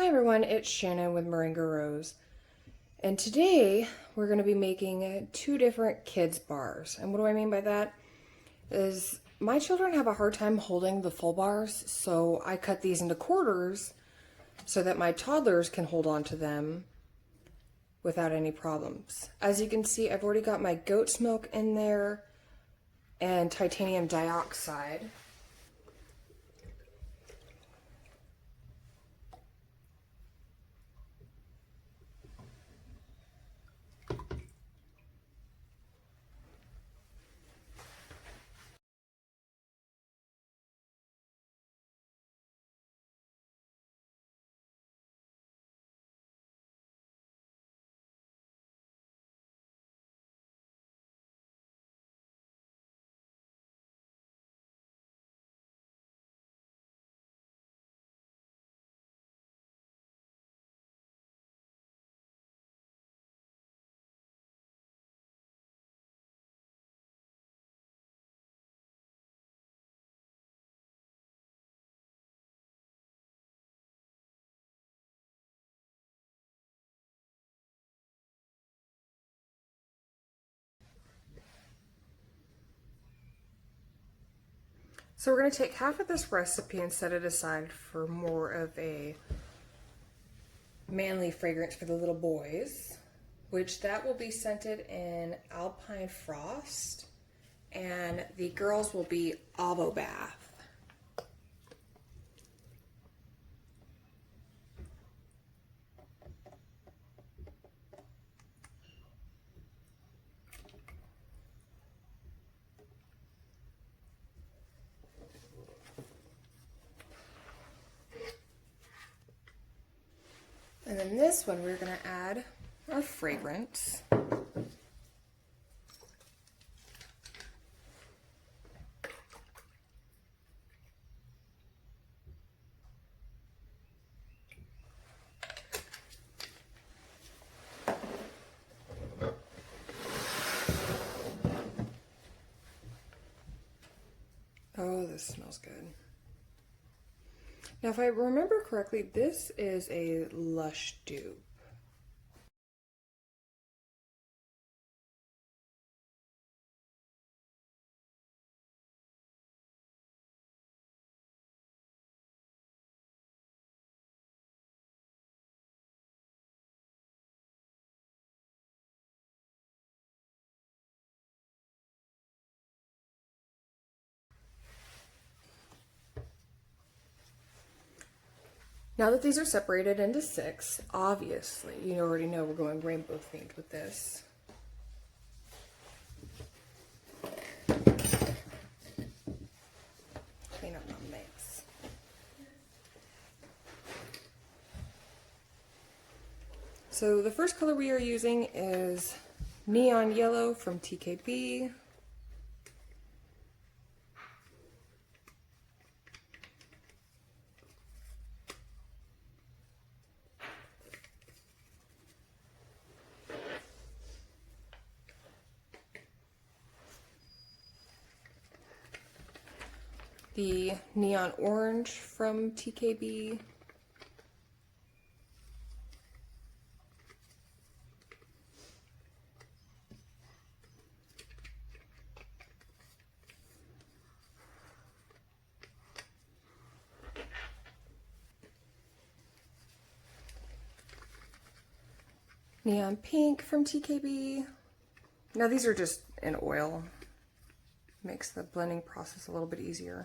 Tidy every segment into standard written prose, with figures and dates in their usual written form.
Hi everyone, it's Shannon with Moringa Rose, and today we're going to be making two different kids bars. And what do I mean by that? Is my children have a hard time holding the full bars, so I cut these into quarters so that my toddlers can hold on to them without any problems. As you can see, I've already got my goat's milk in there and titanium dioxide. So we're going to take half of this recipe and set it aside for more of a manly fragrance for the little boys, which that will be scented in Alpine Frost, and the girls will be Avobath. And then this one, we're going to add our fragrance. Oh, this smells good. Now, if I remember correctly, this is a Lush dupe. Now that these are separated into 6, obviously, you already know we're going rainbow themed with this. Clean up my mess. So the first color we are using is Neon Yellow from TKB. The Neon Orange from TKB. Neon Pink from TKB. Now these are just in oil. Makes the blending process a little bit easier.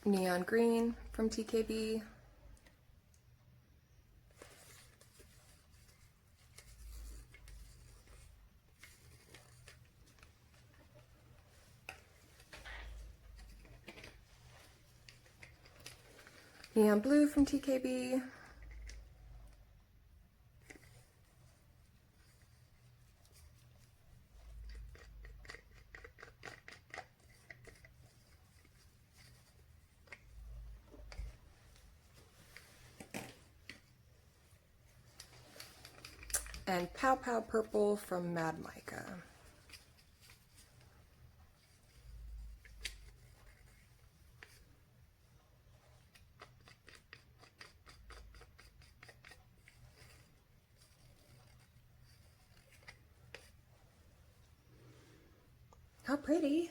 Neon Green from TKB. Neon Blue from TKB. and Pow Pow Purple from Mad Micah. How pretty.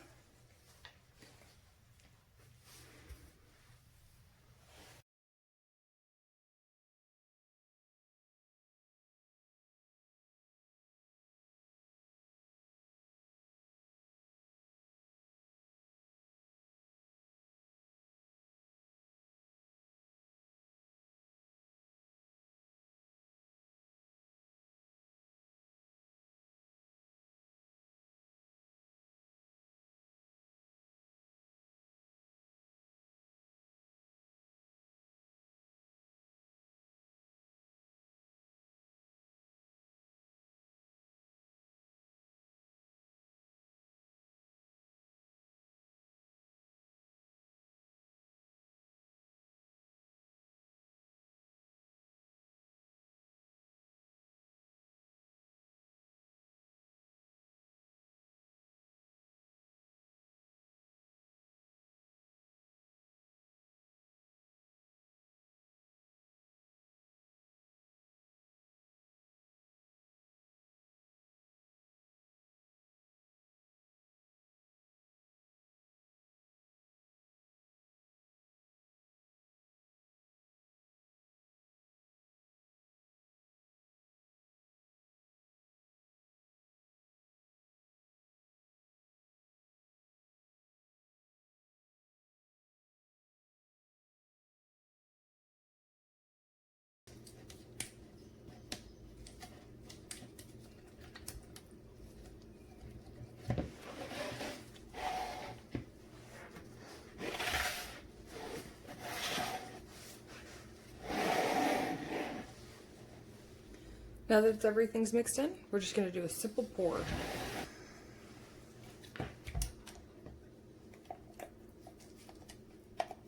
Now that everything's mixed in, we're just going to do a simple pour.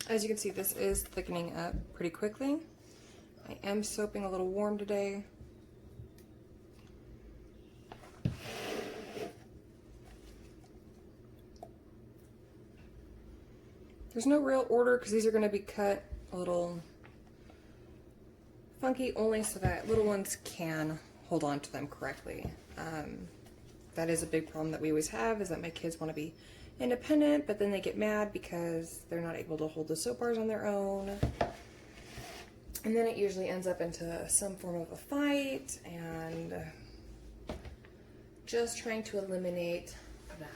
As you can see, this is thickening up pretty quickly. I am soaping a little warm today. There's no real order because these are going to be cut a little funky only so that little ones can hold on to them correctly. That is a big problem that we always have, is that my kids want to be independent, but then they get mad because they're not able to hold the soap bars on their own. And then it usually ends up into some form of a fight, and just trying to eliminate that.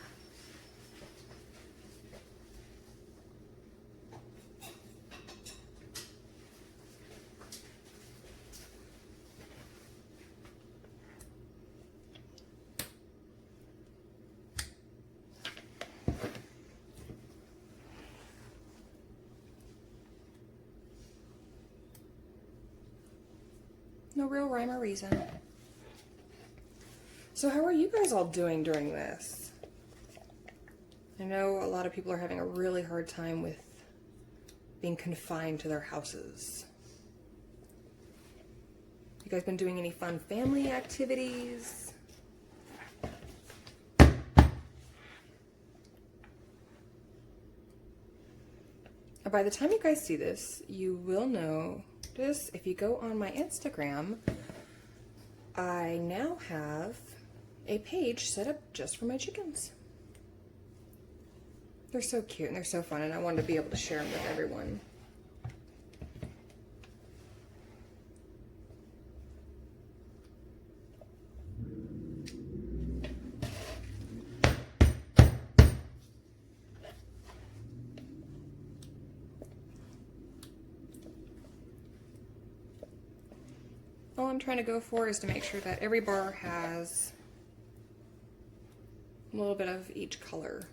No real rhyme or reason. So how are you guys all doing during this? I know a lot of people are having a really hard time with being confined to their houses. You guys been doing any fun family activities? By the time you guys see this, you will know this. If you go on my Instagram, I now have a page set up just for my chickens. They're so cute and they're so fun, and I wanted to be able to share them with everyone. All I'm trying to go for is to make sure that every bar has a little bit of each color.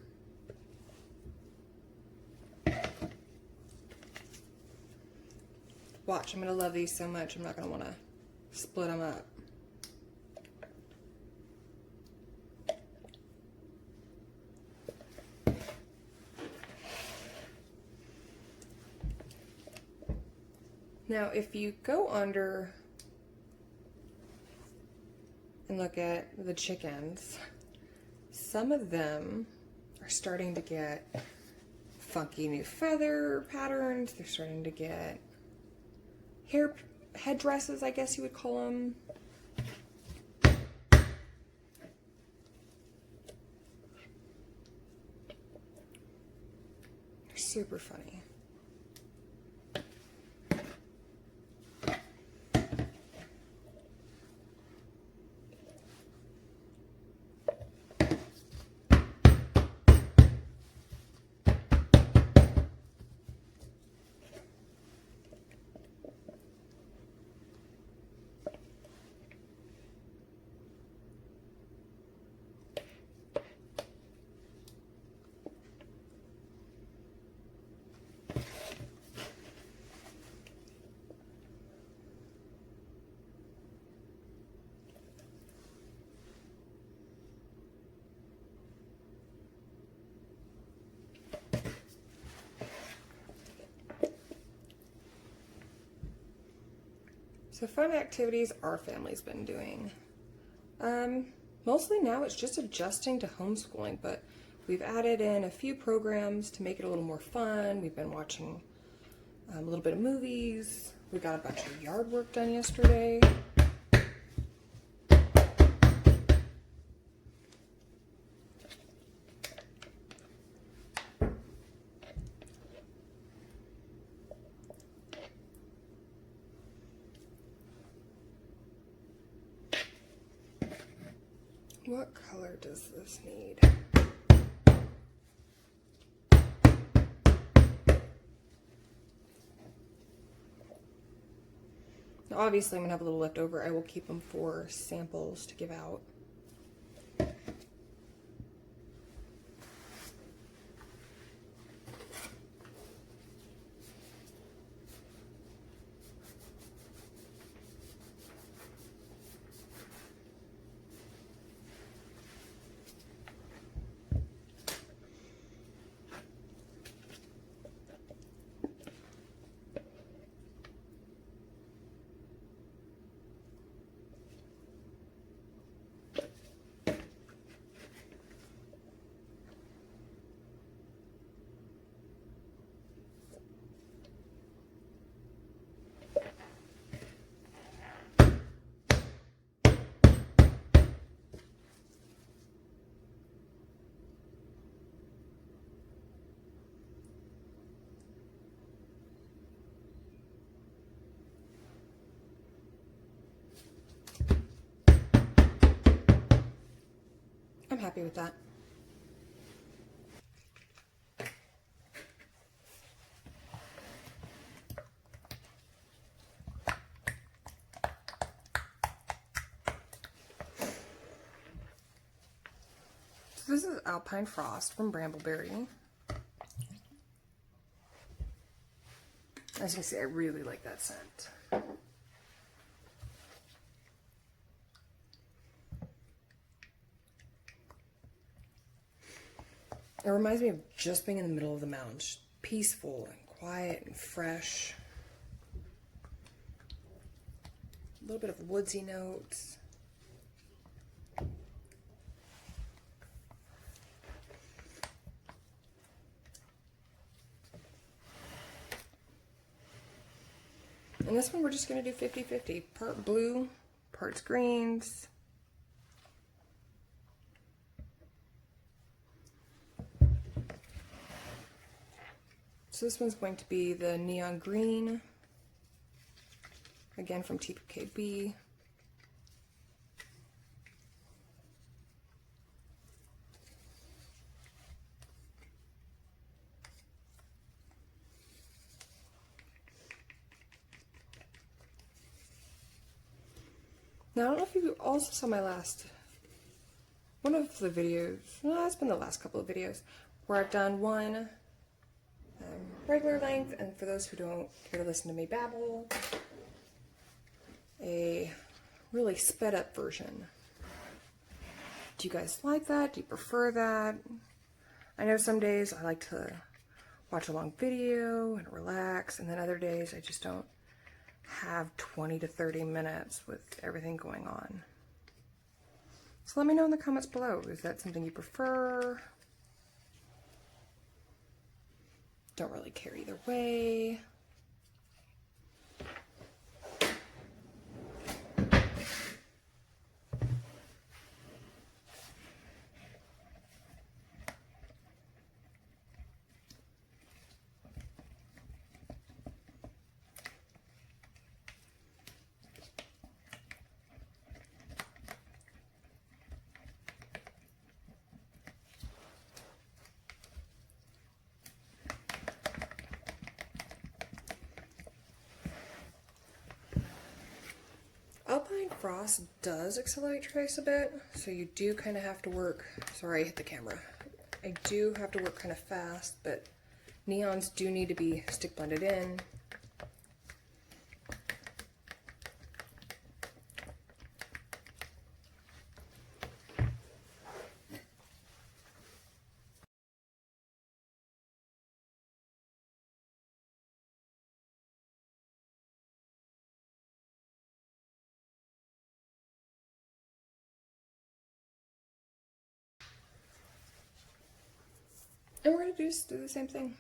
Watch, I'm going to love these so much, I'm not going to want to split them up. Now, if you go under and look at the chickens, some of them are starting to get funky new feather patterns. They're starting to get headdresses, I guess you would call them. They're super funny. So fun activities our family's been doing. Mostly now it's just adjusting to homeschooling, but we've added in a few programs to make it a little more fun. We've been watching a little bit of movies. We got a bunch of yard work done yesterday. What color does this need? Now obviously I'm going to have a little left over. I will keep them for samples to give out. I'm happy with that. So this is Alpine Frost from Brambleberry. As you can see, I really like that scent. It reminds me of just being in the middle of the mountains, peaceful and quiet and fresh. A little bit of woodsy notes. And this one we're just going to do 50-50, part blue, parts greens. So this one's going to be the neon green, again from TPKB. Now I don't know if you also saw my one of the videos, well, it's been the last couple of videos, where I've done one regular length, and for those who don't care to listen to me babble, a really sped up version. Do you guys like that? Do you prefer that? I know some days I like to watch a long video and relax, and then other days I just don't have 20 to 30 minutes with everything going on. So let me know in the comments below. Is that something you prefer? Don't really care either way. Alpine frost does accelerate trace a bit, so you do kind of have to work. Sorry, I hit the camera. I do have to work kind of fast, but neons do need to be stick blended in. And we're going to just do the same thing.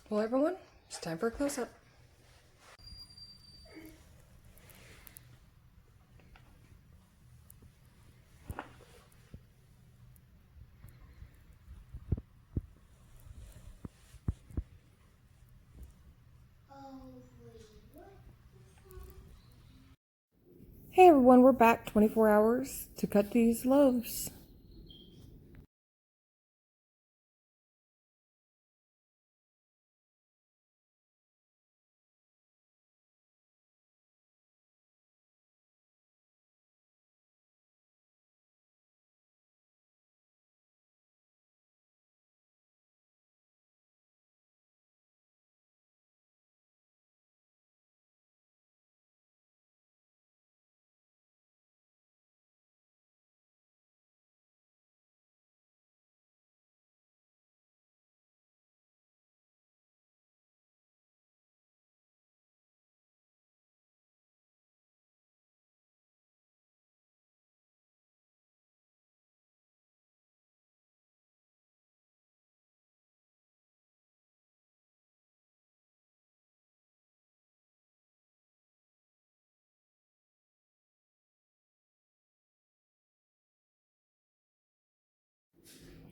Well, everyone, it's time for a close-up. Hey everyone, we're back 24 hours to cut these loaves.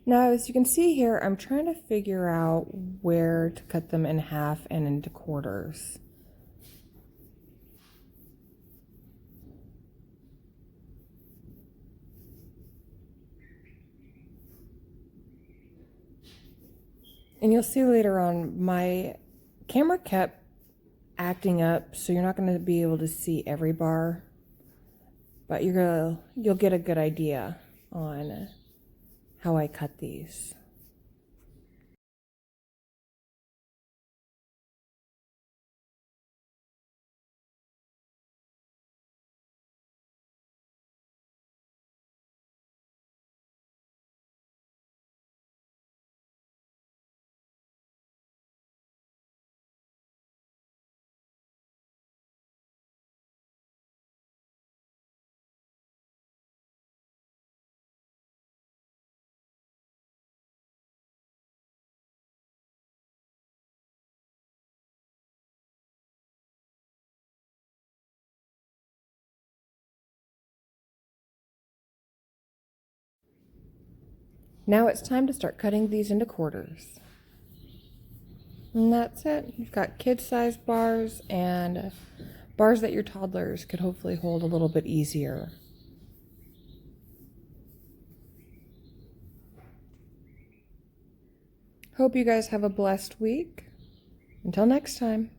Now, as you can see here, I'm trying to figure out where to cut them in half and into quarters. And you'll see later on, my camera kept acting up, so you're not going to be able to see every bar, but you'll get a good idea on how I cut these. Now it's time to start cutting these into quarters. And that's it. You've got kid-sized bars and bars that your toddlers could hopefully hold a little bit easier. Hope you guys have a blessed week. Until next time.